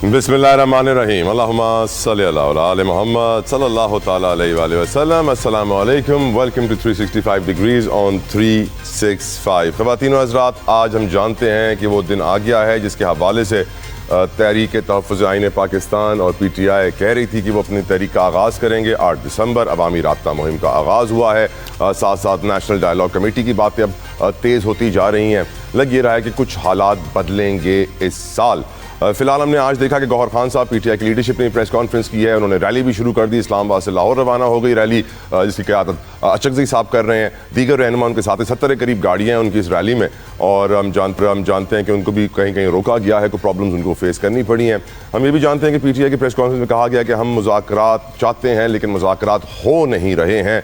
बिस्मिल्लाहिर्रहमानिर्रहीम अल्लाहुम्मा सल्ली अला मुहम्मद सल्लल्लाहु तआला अलैहि वसल्लम। अस्सलामु अलैकुम, वेलकम टू 365 डिग्रीज ऑन 365। ख़वातीन व हज़रात, आज हम जानते हैं कि वो दिन आ गया है जिसके हवाले से तहरीक तहफ़्फ़ुज़ आईन पाकिस्तान और PTI कह रही थी कि वो अपनी तहरीक का आगाज़ करेंगे। 8 दिसंबर अवामी राब्ता मुहिम का आगाज़ हुआ है। साथ साथ नेशनल डायलॉग कमेटी की बातें अब तेज़ होती जा रही हैं। लग ये रहा है कि कुछ हालात बदलेंगे इस साल। फिलहाल हमने आज देखा कि गौहर खान साहब PTI की लीडरशिप ने प्रेस कॉन्फ्रेंस की है। उन्होंने रैली भी शुरू कर दी। इस्लामाबाद से लाहौर रवाना हो गई रैली, जिसकी क़यादत अचकज़ई साहब कर रहे हैं। दीगर रहनुमा उनके साथ 70 के करीब गाड़ियाँ हैं उनकी इस रैली में, और हम जानते हैं कि उनको भी कहीं कहीं रोका गया है, कुछ प्रॉब्लम्स उनको फेस करनी पड़ी हैं। हम ये भी जानते हैं कि PTI की प्रेस कॉन्फ्रेंस में कहा गया कि हम मुज़ाकरात चाहते हैं लेकिन मुज़ाकरात हो नहीं रहे हैं।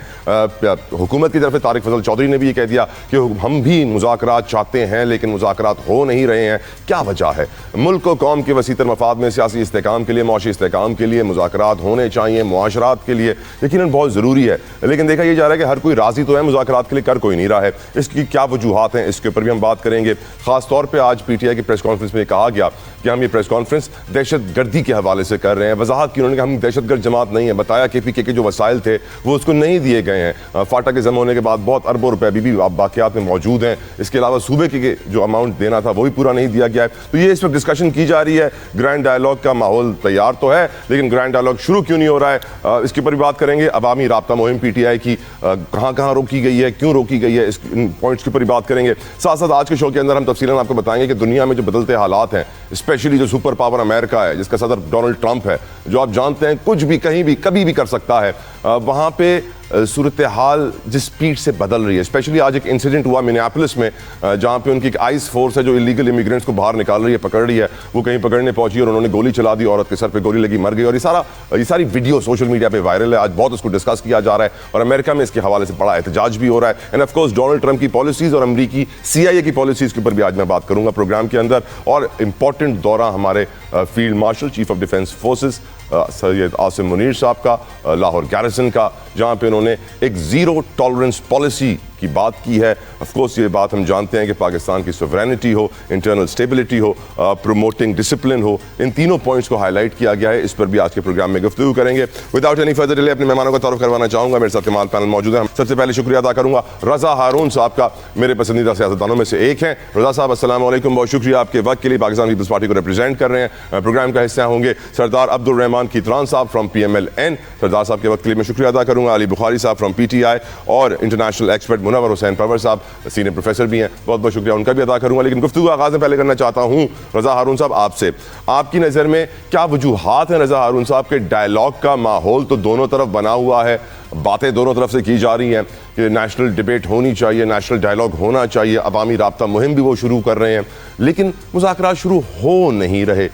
हुकूमत की तरफ से तारिक फजल चौधरी ने भी ये कह दिया कि हम भी मुज़ाकरात चाहते हैं लेकिन मुज़ाकरात हो नहीं रहे हैं। क्या वजह है? मुल्क को कौम के वसीतर मफाद में सियासी इस्तेकाम के लिए, मुआशी इस्तेकाम के लिए मुज़ाकरात होने चाहिए। मुआशरात के लिए यकीनन बहुत ज़रूरी है, लेकिन देखा यह जा रहा है कि हर कोई राज़ी तो है, मुज़ाकरात के लिए कर कोई नहीं रहा है। इसकी क्या वजूहात हैं, इसके ऊपर भी हम बात करेंगे। ख़ास तौर पर आज PTI की प्रेस कॉन्फ्रेंस में कहा गया कि हम ये प्रेस कॉन्फ्रेंस दहशत गर्दी के हवाले से कर रहे हैं। वजाहत की उन्होंने कहा हम दहशत गर्द जमात नहीं है। बताया KPK के जो वसाइल थे वो उसको नहीं दिए गए हैं। फाटा के जम होने के बाद बहुत अरबों रुपए अभी भी बाकियात में मौजूद हैं। इसके अलावा सूबे के जो अमाउंट देना था वो भी पूरा नहीं दिया गया है। तो ये इस वक्त डिस्कशन की जा रही है। ग्रैंड डायलॉग का माहौल तैयार तो है, लेकिन ग्रैंड डायलॉग शुरू क्यों नहीं हो रहा है, इसके ऊपर भी बात करेंगे। अवामी राब्ता मुहिम PTI की कहाँ कहाँ रोकी गई है, क्यों रोकी गई है, इस पॉइंट्स के ऊपर भी बात करेंगे। साथ साथ आज के शो के अंदर हम तफसीलन आपको बताएंगे कि दुनिया में जो बदलते हालात हैं, स्पेशली जो सुपर पावर अमेरिका है, जिसका सदर डोनाल्ड ट्रंप है, जो आप जानते हैं कुछ भी कहीं भी कभी भी कर सकता है, वहाँ पे सूरत हाल जिस स्पीड से बदल रही है। स्पेशली आज एक इंसिडेंट हुआ मिनियापोलिस में, जहाँ पे उनकी एक आइस फोर्स है जो इलीगल इमिग्रेंट्स को बाहर निकाल रही है, पकड़ रही है। वो कहीं पकड़ने पहुंची और उन्होंने गोली चला दी, औरत के सर पे गोली लगी, मर गई। और ये सारी वीडियो सोशल मीडिया पे वायरल है। आज बहुत उसको डिस्कस किया जा रहा है और अमेरिका में इसके हवाले से बड़ा एहतजाज भी हो रहा है। End of course Donald Trump की पॉलिसीज और अमरीकी CIA की पॉलिसीज के ऊपर भी आज मैं बात करूंगा प्रोग्राम के अंदर। और इंपॉर्टेंट दौरा हमारे field marshal chief of defence forces Syed Asim Munir साहब का लाहौर गैरिसन का, जहाँ पे उन्होंने एक ज़ीरो टॉलरेंस पॉलिसी की बात की है। ऑफ कोर्स ये बात हम जानते हैं कि पाकिस्तान की सोवरेनिटी हो, इंटरनल स्टेबिलिटी हो, प्रोमोटिंग डिसिप्लिन हो, इन तीनों पॉइंट्स को हाईलाइट किया गया है। इस पर भी आज के प्रोग्राम में गुफ्तगू करेंगे। विदाउट एनी फर्दर डिले अपने मेहमानों का तारुफ करवाना चाहूँगा। मेरे साथ कमाल पैनल मौजूद है। सबसे पहले शुक्रिया अदा करूँगा रज़ा हारून साहब का, मेरे पसंदीदा सियासतदानों में से एक हैं। रज़ा साहब अस्सलाम वालेकुम, बहुत शुक्रिया आपके वक्त के लिए। पाकिस्तान पीपल्स पार्टी को रिप्रेजेंट कर रहे हैं। प्रोग्राम का हिस्सा होंगे सरदार अब्दुल रहमान कीतरान साहब फ्रॉम PMLN। सरदार साहब के वक्त के लिए मैं शुक्रिया अदा करूँगा। अली बुखारी साहब फ्रॉम PTI और international expert Munawwar Hussain Pawar sahab senior professor भी हैं, बहुत बहुत शुक्रिया उनका भी अदा करूंगा। लेकिन गुफ्तगू आगाज़ में पहले करना चाहता हूं रज़ा हारून साहब आपसे, आपकी नज़र में क्या वजूहात हैं रज़ा हारून साहब के डायलॉग का? माहौल तो दोनों तरफ बना हुआ है, बातें दोनों तरफ से की जा रही हैं कि नेशनल डिबेट होनी चाहिए, नेशनल डायलॉग होना चाहिए, अवामी राब्ता मुहिम भी वो शुरू कर रहे हैं, लेकिन मुज़ाकरात शुरू हो नहीं रहे।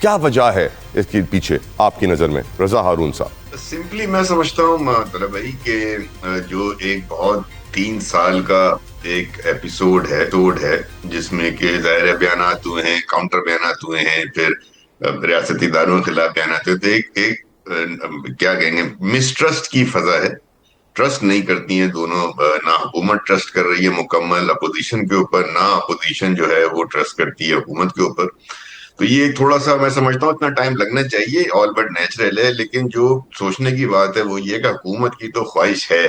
क्या वजह है इसके पीछे आपकी नज़र में रज़ा हारून साहब? सिंपली मैं समझता हूँ मतलब भाई कि जो एक बहुत 3 साल का एक एपिसोड है जिसमें कि ज़ाहिर बयानात हुए हैं, काउंटर बयानात हुए हैं, फिर रियासती इदारों के खिलाफ बयानात हुए, तो एक क्या कहेंगे, मिसट्रस्ट की फजा है। ट्रस्ट नहीं करती हैं दोनों, ना हुकूमत ट्रस्ट कर रही है मुकम्मल अपोजिशन के ऊपर, ना अपोजिशन जो है वो ट्रस्ट करती है हुकूमत के ऊपर। तो ये थोड़ा सा मैं समझता हूँ इतना टाइम लगना चाहिए, ऑल बट नेचुरल है। लेकिन जो सोचने की बात है वो ये कि हुकूमत की तो ख्वाहिश है,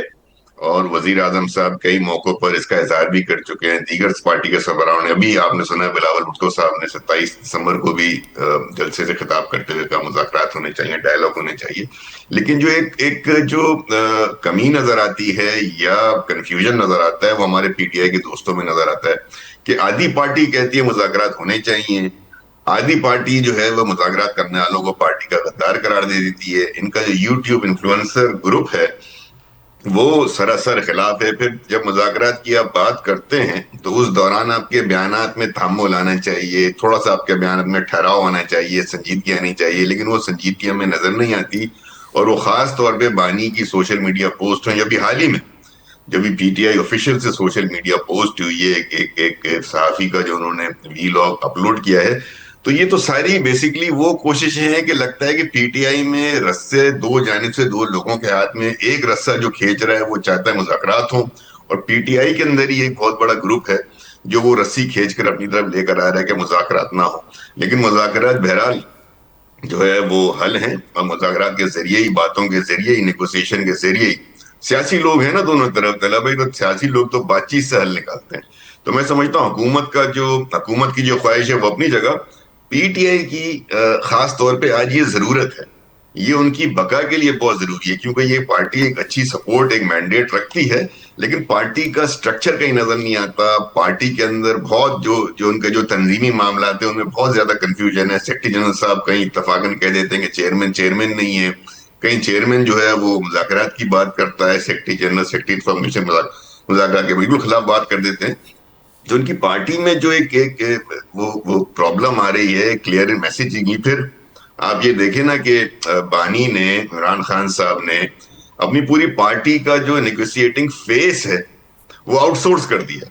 और वजीर आजम साहब कई मौकों पर इसका इजहार भी कर चुके हैं। दीगर पार्टी के सरबराहों ने, अभी आपने सुना बिलावल भुट्टो साहब ने 27 दिसंबर को भी जलसे से खिताब करते हुए कहा मुज़ाकरात होने चाहिए, डायलॉग होने चाहिए। लेकिन जो एक जो कमी नजर आती है या कंफ्यूजन नजर आता है वो हमारे PTI के दोस्तों में नजर आता है कि आधी पार्टी कहती है मुज़ाकरात होने चाहिए, आधी पार्टी जो है वो मुज़ाकरात करने वालों को पार्टी का गद्दार करार दे देती है। इनका जो यूट्यूब इन्फ्लुएंसर ग्रुप है वो सरासर खिलाफ है। फिर जब मुज़ाकरात की आप बात करते हैं तो उस दौरान आपके बयानात में तहम्मुल आना चाहिए, थोड़ा सा आपके बयानात में ठहराव आना चाहिए, संजीदगी आनी चाहिए, लेकिन वो संजीदगी हमें नजर नहीं आती। और वो खास तौर पे बानी की सोशल मीडिया पोस्ट है, अभी हाल ही में जब भी PTI ऑफिशियल से सोशल मीडिया पोस्ट हुई है एक सहाफी का जो उन्होंने वीलॉग अपलोड किया है, तो ये तो सारी बेसिकली वो कोशिशें हैं कि लगता है कि PTI में रस्से दो जानिब से, दो लोगों के हाथ में एक रस्सा जो खींच रहा है वो चाहता है मुज़ाकरात हो, और PTI के अंदर ही एक बहुत बड़ा ग्रुप है जो वो रस्सी खींच कर अपनी तरफ लेकर आ रहा है कि मुज़ाकरात ना हो। लेकिन मुज़ाकरात बहरहाल जो है वो हल हैं, और मुज़ाकरात के जरिए ही, बातों के जरिए ही, नेगोशिएशन के जरिए ही। सियासी लोग हैं ना दोनों तरफ तला भाई, तो सियासी लोग तो बातचीत से हल निकालते हैं। तो मैं समझता हूँ हुकूमत की जो ख्वाहिश है वो अपनी जगह, पीटीआई की खास तौर पे आज ये जरूरत है, ये उनकी बका के लिए बहुत जरूरी है, क्योंकि ये पार्टी एक अच्छी सपोर्ट, एक मैंडेट रखती है, लेकिन पार्टी का स्ट्रक्चर कहीं नजर नहीं आता। पार्टी के अंदर बहुत जो जो उनके जो तंजीमी मामला है उनमें बहुत ज्यादा कंफ्यूजन है। सेक्रेटरी जनरल साहब कहीं इत्तफाकन कह देते हैं कि चेयरमैन चेयरमैन नहीं है, कहीं चेयरमैन जो है वो मुज़ाकरात की बात करता है, सेक्रेटरी जनरल, सेक्रेटरी इंफॉर्मेशन मुज़ाकरात के बिल्कुल खिलाफ बात कर देते हैं। जो उनकी पार्टी में जो वो प्रॉब्लम आ रही है, क्लियर मैसेजिंग की। फिर आप ये देखें ना कि बानी ने, इमरान खान साहब ने अपनी पूरी पार्टी का जो नेगोशिएटिंग फेस है वो आउटसोर्स कर दिया।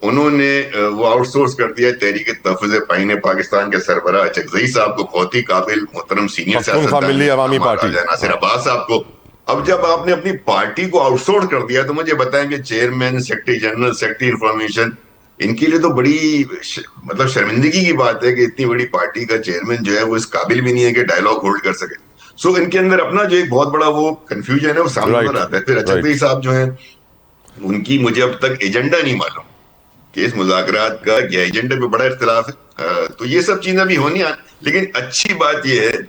उन्होंने वो आउटसोर्स कर दिया तहरीक तहफ़्फ़ुज़ पाइन पाकिस्तान के सरबराह चकज़ई साहब को, बहुत ही काबिल मोहतरम सीनियर पख्तूनख्वा सियासतदान मिल्ली है, अवामी हमारा पार्टी। नासिर अब्बास साहब को। अब जब आपने अपनी पार्टी को आउटसोर्स कर दिया, तो मुझे बताएं कि chairman, secretary general, secretary information, इनके लिए तो मतलब शर्मिंदगी की बात है कि इतनी बड़ी पार्टी का चेयरमैन जो है वो इस काबिल भी नहीं है कि डायलॉग होल्ड कर सके। सो इनके अंदर अपना जो एक बहुत बड़ा वो कंफ्यूजन है वो सामने नजर राइट, आता है। फिर राइट। अचकज़ई साहब जो है, उनकी मुझे अब तक एजेंडा नहीं मालूम कि इस मुज़ाकरात का या एजेंडे पे बड़ा इख्तिलाफ है। तो ये सब चीजें भी होनी लेकिन अच्छी बात ये है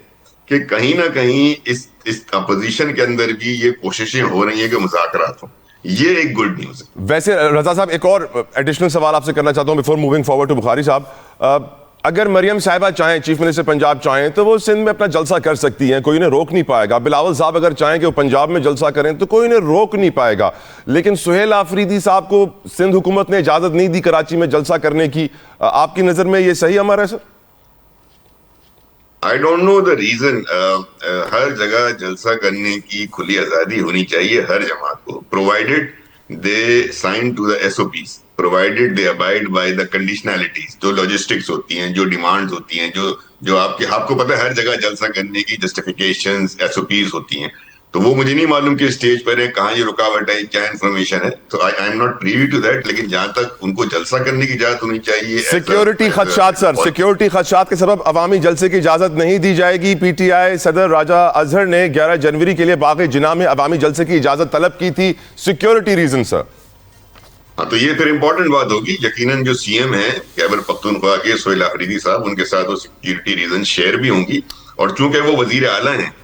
कि कहीं ना कहीं इस अपोजिशन के अंदर भी ये कोशिशें हो रही हैं कि मुज़ाकरात हो। ये एक गुड न्यूज है। वैसे रजा साहब, एक और एडिशनल सवाल आपसे करना चाहता हूं before moving forward to Bukhari sahab. अगर मरियम साहिबा चाहें, चीफ मिनिस्टर पंजाब चाहें, तो वो सिंध में अपना जलसा कर सकती हैं, कोई इन्हें रोक नहीं पाएगा। बिलावल साहब अगर चाहें कि वो पंजाब में जलसा करें तो कोई इन्हें रोक नहीं पाएगा। लेकिन सुहेल आफरीदी साहब को सिंध हुकूमत ने इजाजत नहीं दी कराची में जलसा करने की। आपकी नजर में ये सही अमर है sir? I don't know the reason. हर जगह जलसा करने की खुली आजादी होनी चाहिए हर जमात को, provided they sign to the SOPs, provided they abide by the conditionalities, जो लॉजिस्टिक्स होती हैं, जो डिमांड्स होती हैं, जो जो आपको पता है हर जगह जलसा करने की जस्टिफिकेशंस, एसओपीज होती हैं। तो वो मुझे नहीं मालूम कि स्टेज पर है, कहाँ ये रुकावट है, क्या इन्फॉर्मेशन है। तो I am not privy to that, लेकिन जहां तक उनको जलसा करने की इजाजत होनी चाहिए। सिक्योरिटी खदशात सर, सिक्योरिटी खदशात के सबब अवामी जलसे की इजाजत नहीं दी जाएगी। पीटीआई सदर राजा अजहर ने 11 जनवरी के लिए बाग़ जिना में अवामी जलसे की इजाजत तलब की थी, सिक्योरिटी रीजन सर। हाँ, तो ये फिर इंपॉर्टेंट बात होगी। यकीनन जो सीएम है खैबर पख्तूनख्वा के सुहेल आफरीदी साहब, उनके साथ वो सिक्योरिटी रीजन शेयर भी होंगी। और चूंकि वो वजीर आला हैं,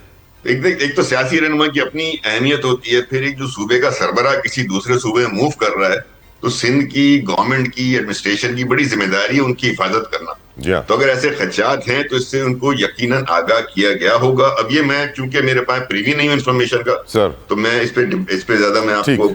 तो एक तो सियासी रहनुमा की अपनी अहमियत होती है, फिर एक जो सूबे का सरबराह किसी दूसरे सूबे में मूव कर रहा है, तो सिंध की गवर्नमेंट की, एडमिनिस्ट्रेशन की बड़ी जिम्मेदारी है उनकी हिफाजत करना। तो अगर ऐसे खदशात हैं तो इससे उनको यकीनन आगाह किया गया होगा। अब ये मैं, चूंकि मेरे पास प्रीवी नहीं हूं इन्फॉर्मेशन का सर, तो मैं इस पे ज्यादा मैं आपको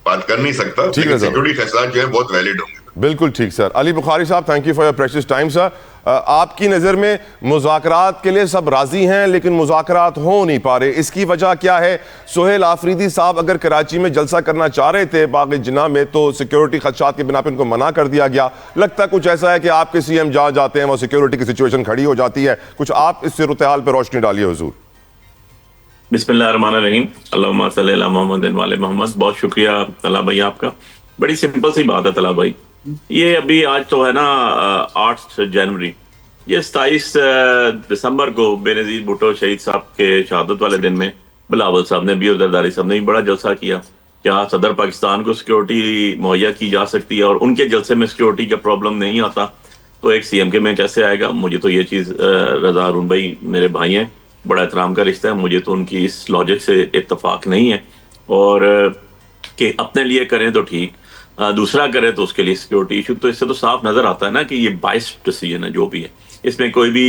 बात कर नहीं सकता। लेकिन सिक्योरिटी खदशात जो है बहुत वैलिड होंगे। बिल्कुल ठीक सर। अली बुखारी साहब, thank you for your precious time sir. आपकी नज़र में मुज़ाकरात के लिए सब राजी हैं लेकिन मुज़ाकरात हो नहीं पा रहे, इसकी वजह क्या है? सुहेल आफरीदी साहब अगर कराची में जलसा करना चाह रहे थे बाग़ जिना में, तो सिक्योरिटी खदशात के बिना पर उनको मना कर दिया गया। लगता कुछ ऐसा है कि आपके सीएम जहाँ जाते हैं वो सिक्योरिटी की सिचुएशन खड़ी हो जाती है। कुछ आप इस सूरत हाल पर रोशनी डालिए हुजूर। बिस्मिल्लाहिर्रहमानिर्रहीम, अल्लाहुम्मा सल्ली अला मुहम्मद वाले मोहम्मद। बहुत शुक्रिया तला भाई आपका। बड़ी सिंपल सी बात है तला भाई, ये अभी आज तो है ना 8 जनवरी, ये 27 दिसंबर को बेनज़ीर भुट्टो शहीद साहब के शहादत वाले दिन में बिलावल साहब ने भी और जरदारी साहब ने भी बड़ा जलसा किया। क्या सदर पाकिस्तान को सिक्योरिटी मुहैया की जा सकती है और उनके जलसे में सिक्योरिटी का प्रॉब्लम नहीं आता, तो एक सीएम के में कैसे आएगा? मुझे तो ये चीज़, रजा अरुण भाई मेरे भाई हैं, बड़ा एहतराम का रिश्ता है, मुझे तो उनकी इस लॉजिक से इत्तेफाक नहीं है। और कि अपने लिए करें तो ठीक, दूसरा करे तो उसके लिए सिक्योरिटी इशू, तो इससे तो साफ नजर आता है ना कि ये बाइस्ड डिसीजन है जो भी है, इसमें कोई भी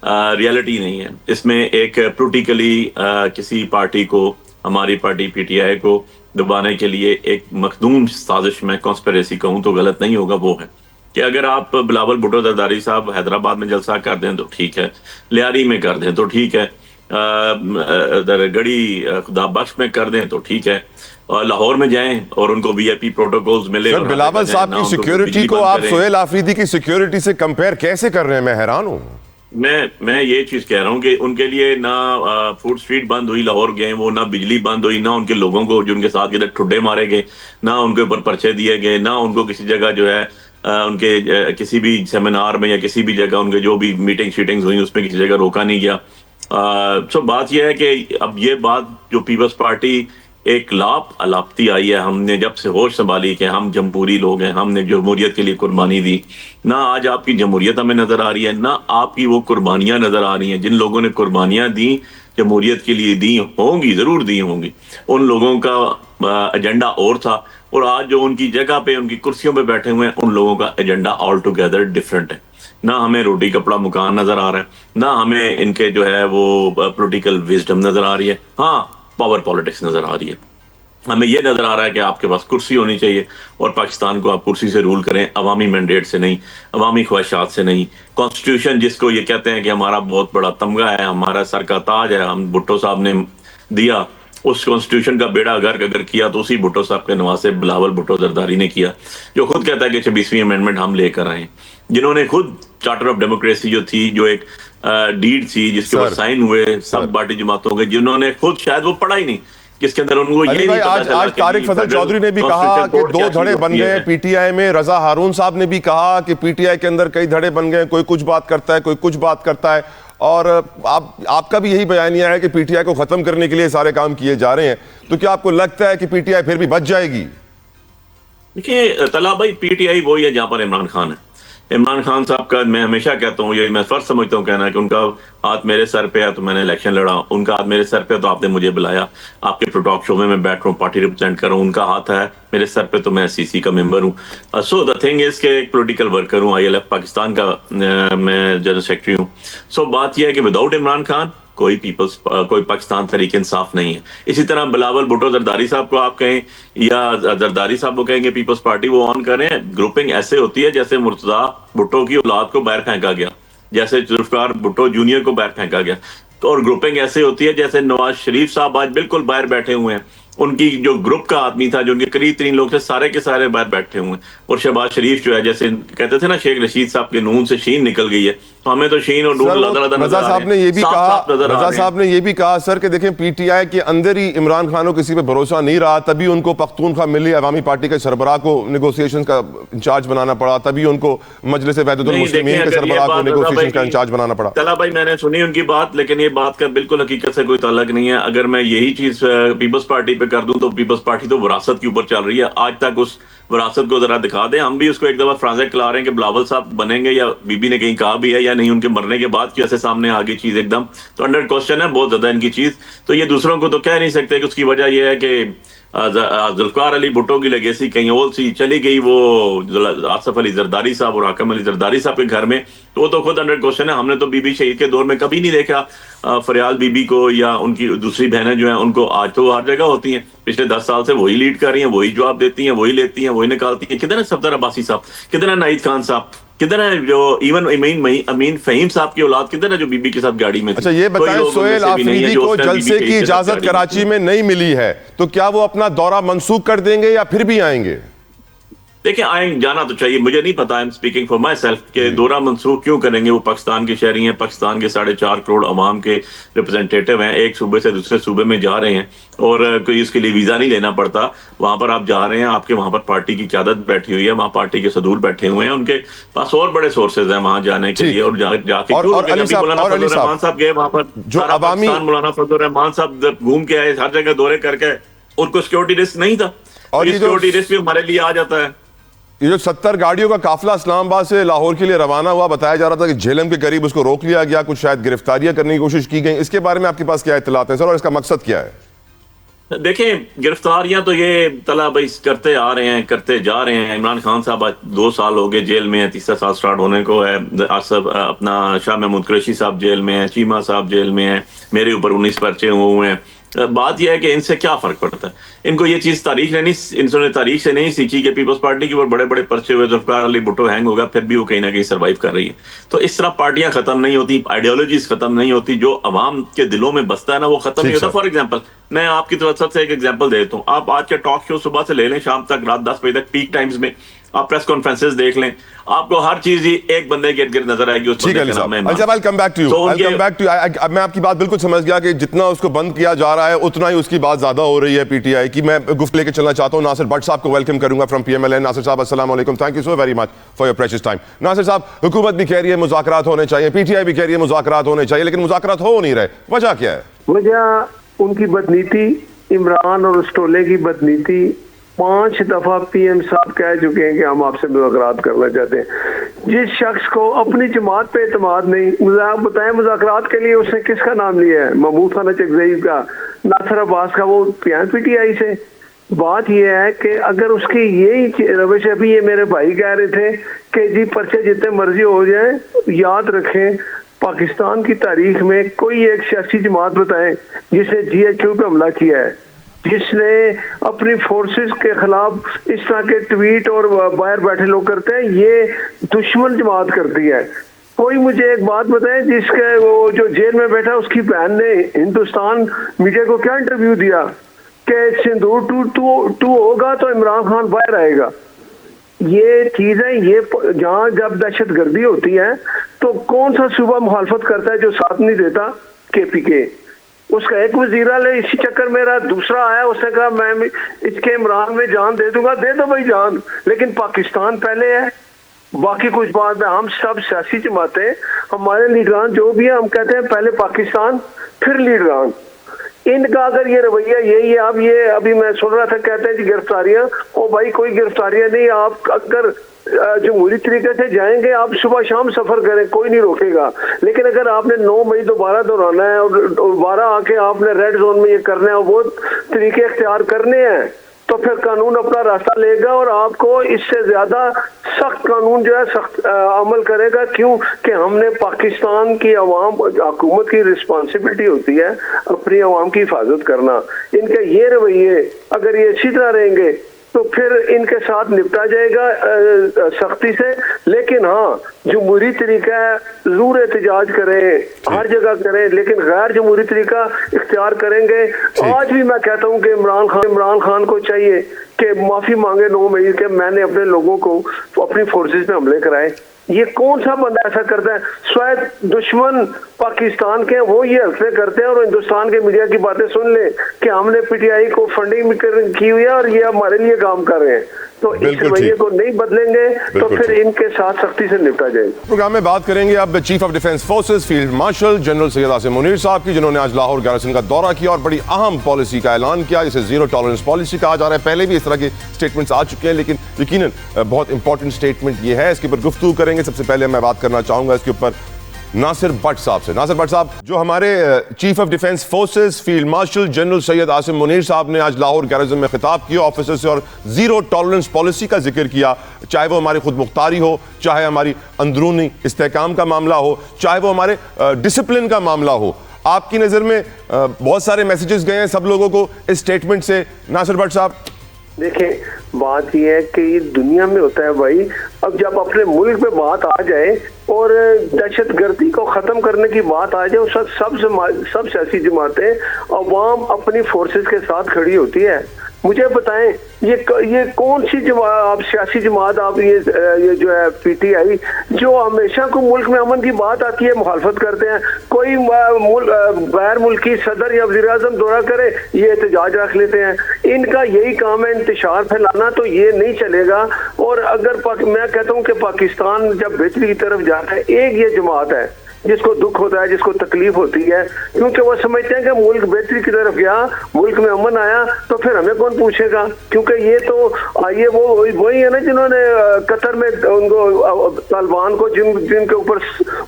रियलिटी नहीं है। इसमें एक पोलिटिकली किसी पार्टी को, हमारी पार्टी पीटीआई को दबाने के लिए एक मखदूम साजिश में कॉन्स्पिरेसी कहूँ तो गलत नहीं होगा, वो है कि अगर आप बिलावल भुट्टो जरदारी साहब हैदराबाद में जलसा कर दें तो ठीक है, लियारी में कर दें तो ठीक है, गढ़ी खुदा बख्श में कर दें तो ठीक है, और लाहौर में जाएं और उनको वीआईपी प्रोटोकॉल्स मिले। सर, बिलावल साहब की सिक्योरिटी को आप सुहेल आफरीदी की सिक्योरिटी से कंपेयर कैसे कर रहे हैं? मैं हैरान हूं। मैं ये चीज कह रहा हूँ कि उनके लिए ना फूड स्ट्रीट बंद हुई लाहौर गए वो, ना बिजली बंद हुई, ना उनके लोगों को जो उनके साथ किधर ठुड्डे मारे गए, ना उनके ऊपर पर्चे दिए गए, ना उनको किसी जगह जो है उनके किसी भी सेमिनार में या किसी भी जगह उनके जो भी मीटिंग्स हुई उसमें किसी जगह रोका नहीं गया। सो बात यह है कि अब ये बात जो पीपल्स पार्टी एक अलापती आई है, हमने जब से होश संभाली कि हम जमहूरी लोग हैं, हमने जमहूरियत के लिए कुर्बानी दी, ना आज आपकी जमहूरियत हमें नजर आ रही है, ना आपकी वो कुर्बानियां नजर आ रही हैं। जिन लोगों ने कुर्बानियां दी जमहूरियत के लिए, दी होंगी, जरूर दी होंगी, उन लोगों का एजेंडा और था, और आज जो उनकी जगह पे उनकी कुर्सियों पे बैठे हुए हैं उन लोगों का एजेंडा ऑल टुगेदर डिफरेंट है। ना हमें रोटी कपड़ा मकान नजर आ रहा है, ना हमें इनके जो है वो पॉलिटिकल विजडम नजर आ रही है, हाँ पावर पॉलिटिक्स नजर आ रही है। हमें यह नजर आ रहा है कि आपके पास कुर्सी होनी चाहिए और पाकिस्तान को आप कुर्सी से रूल करें, अवामी मैंडेट से नहीं, अवामी ख्वाहिशात से नहीं। कॉन्स्टिट्यूशन जिसको ये कहते हैं कि हमारा बहुत बड़ा तमगा है, हमारा सर का ताज है, हम भुट्टो साहब ने दिया, उस कॉन्स्टिट्यूशन का बेड़ा गर्क अगर किया तो उसी भुट्टो साहब के नवासे बिलावल भुट्टो जरदारी ने किया, जो खुद कहता है कि 26वीं अमेंडमेंट हम लेकर आए, जिन्होंने खुद चार्टर ऑफ डेमोक्रेसी जो थी, जो एक डीड थी जिसके ऊपर साइन हुए सब पार्टी जमातों के, जिन्होंने खुद शायद वो पढ़ा ही नहीं, जिसके अंदर उनको ये नहीं पता चला। आज तारिक फजल चौधरी ने भी कहा कि 2 धड़े बन गए पीटीआई में। रजा हारून साहब ने भी कहा कि पीटीआई के अंदर कई धड़े बन गए, कोई कुछ बात करता है, कोई कुछ बात करता है, और आपका भी यही बयानिया है कि पीटीआई को खत्म करने के लिए सारे काम किए जा रहे हैं। तो क्या आपको लगता है कि पीटीआई फिर भी बच जाएगी? देखिए तला भाई, पीटीआई वही है जहां पर इमरान खान है। इमरान खान साहब का मैं हमेशा कहता हूँ, ये मैं फर्ज समझता हूँ कहना कि उनका हाथ मेरे सर पे है तो मैंने इलेक्शन लड़ा, उनका हाथ मेरे सर पे है तो आपने मुझे बुलाया, आपके टॉक शो में मैं बैठ रहा हूँ, पार्टी रिप्रेजेंट कर रहा हूँ, उनका हाथ है मेरे सर पे तो मैं सीसी का मेंबर हूँ। सो द थिंग इज के एक पॉलिटिकल वर्कर हूँ, ILF पाकिस्तान का मैं जनरल सेक्रेटरी हूँ। सो बात यह है कि विदाउट इमरान खान कोई पाकिस्तान तहरीक इंसाफ नहीं है। इसी तरह बिलावल भुट्टो जरदारी साहब को आप कहें या जरदारी साहब को कहेंगे पीपल्स पार्टी, वो ऑन करें, ग्रुपिंग ऐसे होती है जैसे मुर्तजा भुट्टो की औलाद को बाहर फेंका गया, जैसे जुल्फकार भुट्टो जूनियर को बाहर फेंका गया। तो और ग्रुपिंग ऐसे होती है जैसे नवाज शरीफ साहब आज बिल्कुल बाहर बैठे हुए हैं, उनकी जो ग्रुप का आदमी था, जो उनके करीब 3 लोग थे, सारे के सारे बाहर बैठे हुए हैं। और शहबाज शरीफ जो है, जैसे कहते थे ना शेख रशीद साहब के नून से शीन निकल गई है, तो हमें तो शीन और नून रजा साहब ने ये भी कहा सर कि देखें पीटीआई के अंदर ही इमरान खान को किसी पे भरोसा नहीं रहा, तभी उनको पख्तूनख्वा मिली अवामी पार्टी के सरबराह को नेगोशिएशन का इंचार्ज बनाना पड़ा, तभी उनको मजलिस वहदतुल मुस्लिमीन के सरबराह को नेगोशिएशन का इंचार्ज बनाना पड़ा। चला भाई, मैंने सुनी उनकी बात, लेकिन ये बात का बिल्कुल हकीकत से कोई ताल्लुक नहीं है। अगर मैं यही चीज पीपल्स पार्टी पे कर दूं तो पीपल्स पार्टी तो विरासत के ऊपर चल रही है, आज तक उस विरासत को जरा दिखा दें। हम भी उसको एक दफा फ्रांस ला रहे हैं कि बिलावल साहब बनेंगे, या बीबी ने कहीं कहा भी है या नहीं, उनके मरने के बाद कैसे सामने आ गई चीज एकदम, तो अंडर क्वेश्चन है बहुत ज्यादा इनकी चीज। तो ये दूसरों को तो कह नहीं सकते कि उसकी वजह यह है कि जुल्फकार अली भुट्टो की लेगेसी कहीं और सी चली गई, वो आसफ अली जरदारी साहब और हाकम अली जरदारी साहब के घर में, तो वो तो खुद अंडर क्वेश्चन है। हमने तो बीबी शहीद के दौर में कभी नहीं देखा फरियाद बीबी को या उनकी दूसरी बहनें जो हैं उनको, आज तो हर जगह होती हैं, पिछले 10 साल से वही लीड कर रही हैं, वही जवाब देती हैं, वही लेती हैं, वही निकालती हैं। किधर है सफदर अब्बासी साहब, किधर है नाहिद खान साहब, किधर है जो इवन अमीन फहीम साहब की औलाद, किधर है जो बीबी के साथ गाड़ी में? अच्छा ये बताएं, सोहेल आफरीदी को जलसे की इजाजत कराची में नहीं मिली है, तो क्या वो अपना दौरा मंसूख कर देंगे या फिर भी आएंगे? देखिए आएंगे, जाना तो चाहिए, मुझे नहीं पता, I am speaking for my self, के दौरा मंसूख क्यों करेंगे? वो पाकिस्तान के शहरी हैं, पाकिस्तान के 4.5 करोड़ अवाम के रिप्रेजेंटेटिव हैं, एक सूबे से दूसरे सूबे में जा रहे हैं और कोई उसके लिए वीजा नहीं लेना पड़ता। वहां पर आप जा रहे हैं, आपके वहां पर पार्टी की क़यादत बैठी हुई है, वहां पार्टी के सदूर बैठे हुए हैं, उनके पास और बड़े सोर्सेज हैं वहां जाने के लिए, और जाके रहमान साहब गए वहां पर, जो अवामी मौलाना फजल रहमान साहब घूम के आए, हर जगह दौरे करके, उनको सिक्योरिटी रिस्क नहीं था, और सिक्योरिटी रिस्क भी हमारे लिए आ जाता है। ये जो 70 गाड़ियों का काफिला इस्लामाबाद से लाहौर के लिए रवाना हुआ, बताया जा रहा था कि झेलम के करीब उसको रोक लिया गया, कुछ शायद गिरफ्तारियां करने की कोशिश की गई, इसके बारे में आपके पास क्या इत्तलात है सर, और इसका मकसद क्या है? देखें गिरफ्तारियां तो ये तला भाई करते आ रहे हैं, करते जा रहे हैं। इमरान खान साहब आज 2 साल हो गए जेल में है, 3रा साल स्टार्ट होने को है। आसफ अपना शाह महमूद कुरैशी साहब जेल में है, चीमा साहब जेल में है, मेरे ऊपर 19 पर्चे हुए हैं। बात यह है कि इनसे क्या फर्क पड़ता है, इनको ये चीज इन्होंने तारीख से नहीं सीखी कि पीपल्स पार्टी के ऊपर बड़े बड़े पर्चे हुए, जुल्फकार अली भुट्टो हैंग होगा, फिर भी वो कहीं ना कहीं सर्वाइव कर रही है। तो इस तरह पार्टियां खत्म नहीं होती, आइडियोलॉजीज खत्म नहीं होती, जो अवाम के दिलों में बसता है ना वो खत्म नहीं होता। फॉर एग्जाम्पल मैं आपकी तरफ से एक एग्जाम्पल देता हूँ, आप आज के टॉक शो सुबह से ले लें शाम तक, रात 10 बजे तक पीक टाइम्स में आप प्रेस कॉन्फ्रेंसेस देख लें, आपको हर चीज ही एक बंदे के इर्द-गिर्द नजर आएगी। उस ठीक है साहब, I'll come back to you. I'll come back to you. मैं आपकी बात बिल्कुल समझ गया कि जितना उसको बंद किया जा रहा है उतना ही उसकी बात ज्यादा हो रही है पीटीआई की। मैं गुफ्त लेके चलना चाहता हूँ नासिर भट्ट साहब को वेलकम करूंगा फ्रॉम PMLN। नासिर साहब अस्सलाम वालेकुम, thank you so very much for your precious time. Nasir sahab, हुकूमत भी कह रही है मुज़ाकरात होने चाहिए, पीटीआई भी कह रही है मुज़ाकरात होने चाहिए, लेकिन मुज़ाकरात हो नहीं रहे, वजह क्या है? वजह उनकी बदनीति, इमरान और स्टोले की बदनीति। 5 दफा PM साहब कह चुके हैं कि हम आपसे मुज़ाकरात करना चाहते हैं। जिस शख्स को अपनी जमात पे एतमाद नहीं, बताएं मुज़ाकरात के लिए उसने किसका नाम लिया है? महमूद खान चकज़ई का, नासिर अब्बास का, वो PTI से। बात यह है कि अगर उसकी यही रविश, अभी ये मेरे भाई कह रहे थे कि जी पर्चे जितने मर्जी हो जाए, याद रखें पाकिस्तान की तारीख में कोई एक सियासी जमात बताएं जिसने GHQ पे हमला किया है, जिसने अपनी फोर्सेस के खिलाफ इस तरह के ट्वीट और बाहर बैठे लोग करते हैं, ये दुश्मन जमात करती है। कोई मुझे एक बात बताए जिसके वो जो जेल में बैठा उसकी बहन ने हिंदुस्तान मीडिया को क्या इंटरव्यू दिया कि सिंदूर टू होगा तो इमरान खान बाहर आएगा। ये चीजें, ये जहाँ जब दहशतगर्दी होती है तो कौन सा सूबा मुखालफत करता है जो साथ नहीं देता? KPK। उसका एक वजीरा ले, इसी चक्कर मेरा दूसरा आया, उसने कहा मैं इसके इमरान में जान दे दूंगा। दे दो भाई जान, लेकिन पाकिस्तान पहले है, बाकी कुछ बात है। हम सब सियासी जमातें, हमारे लीडरान जो भी है, हम कहते हैं पहले पाकिस्तान फिर लीडरान। इनका अगर ये रवैया यही है, अब ये अभी मैं सुन रहा था कहते हैं जी गिरफ्तारियां, ओ भाई कोई गिरफ्तारियां नहीं। आप अगर जमहूरी तरीके से जाएंगे, आप सुबह शाम सफर करें, कोई नहीं रोकेगा। लेकिन अगर आपने 9 मई दोबारा दोहराना है और दोबारा आके आपने रेड जोन में ये करना है, वो तरीके इख्तियार करने हैं, तो फिर कानून अपना रास्ता लेगा और आपको इससे ज्यादा सख्त कानून जो है सख्त अमल करेगा। क्यों कि हमने पाकिस्तान की अवाम, हुकूमत की रिस्पॉन्सिबिलिटी होती है अपनी अवाम की हिफाजत करना। इनके ये रवैये अगर ये इसी तरह रहेंगे तो फिर इनके साथ निपटा जाएगा सख्ती से। लेकिन हाँ, जमहूरी तरीका है, जरूर एहतजाज करें, हर जगह करें, लेकिन गैर जमहूरी तरीका इख्तियार करेंगे। आज भी मैं कहता हूँ कि इमरान खान को चाहिए कि माफी मांगे 9 मई के मैंने अपने लोगों को अपनी फोर्सेस पे हमले कराए। ये कौन सा बंदा ऐसा करता है? शायद दुश्मन पाकिस्तान के वो ये हल्के करते हैं और हिंदुस्तान के मीडिया की बातें सुन ले कि हमने PTI को फंडिंग की हुई है और ये हमारे लिए काम कर रहे हैं। तो इस रवैये को नहीं बदलेंगे तो फिर इनके साथ सख्ती से निपटा जाएगा। प्रोग्राम में बात करेंगे अब chief of defence forces field marshal general Syed Asim Munir साहब की, जिन्होंने आज लाहौर गैरसन का दौरा किया और बड़ी अहम पॉलिसी का ऐलान किया, जिसे जीरो टॉलरेंस पॉलिसी कहा जा रहा है। पहले भी इस तरह के स्टेटमेंट्स आ चुके हैं, लेकिन यकीनन बहुत इंपॉर्टेंट स्टेटमेंट ये है, इसके ऊपर गुफ्तगू करेंगे। सबसे पहले मैं बात करना चाहूंगा इसके ऊपर नासिर भट्ट साहब से। नासिर भट्ट साहब, जो हमारे chief of defence forces field marshal general Syed Asim Munir साहब ने आज लाहौर गैरसन में खिताब किया ऑफिसर से और जीरो टॉलरेंस पॉलिसी का जिक्र किया, चाहे वो हमारी खुद मुख्तारी हो, चाहे हमारी अंदरूनी इस्तेहकाम का मामला हो, चाहे वो हमारे डिसिप्लिन का मामला हो। आपकी नज़र में बहुत सारे मैसेजेस गए हैं सब लोगों को इस स्टेटमेंट से। नासिर भट्ट साहब, देखें, बात यह है कि ये दुनिया में होता है भाई, अब जब अपने मुल्क पे बात आ जाए और दहशतगर्दी को ख़त्म करने की बात आ जाए, सब सियासी जमातें अवाम अपनी फोर्सेस के साथ खड़ी होती है। मुझे बताएं ये कौन सी आप सियासी जमात, आप ये जो है PTI, जो हमेशा को मुल्क में अमन की बात आती है मुखालफत करते हैं। कोई गैर मुल्की सदर या वज़ीर आज़म दौरा करे, ये एहतजाज रख लेते हैं। इनका यही काम है इंतशार फैलाना, तो ये नहीं चलेगा। और अगर मैं कहता हूँ कि पाकिस्तान जब बेहतरी की तरफ जाता है, एक ये जमात है जिसको दुख होता है, जिसको तकलीफ होती है, क्योंकि वो समझते हैं कि मुल्क बेहतरी की तरफ गया, मुल्क में अमन आया, तो फिर हमें कौन पूछेगा? क्योंकि ये तो ये वही है ना जिन्होंने कतर में उनको तालिबान को जिनके ऊपर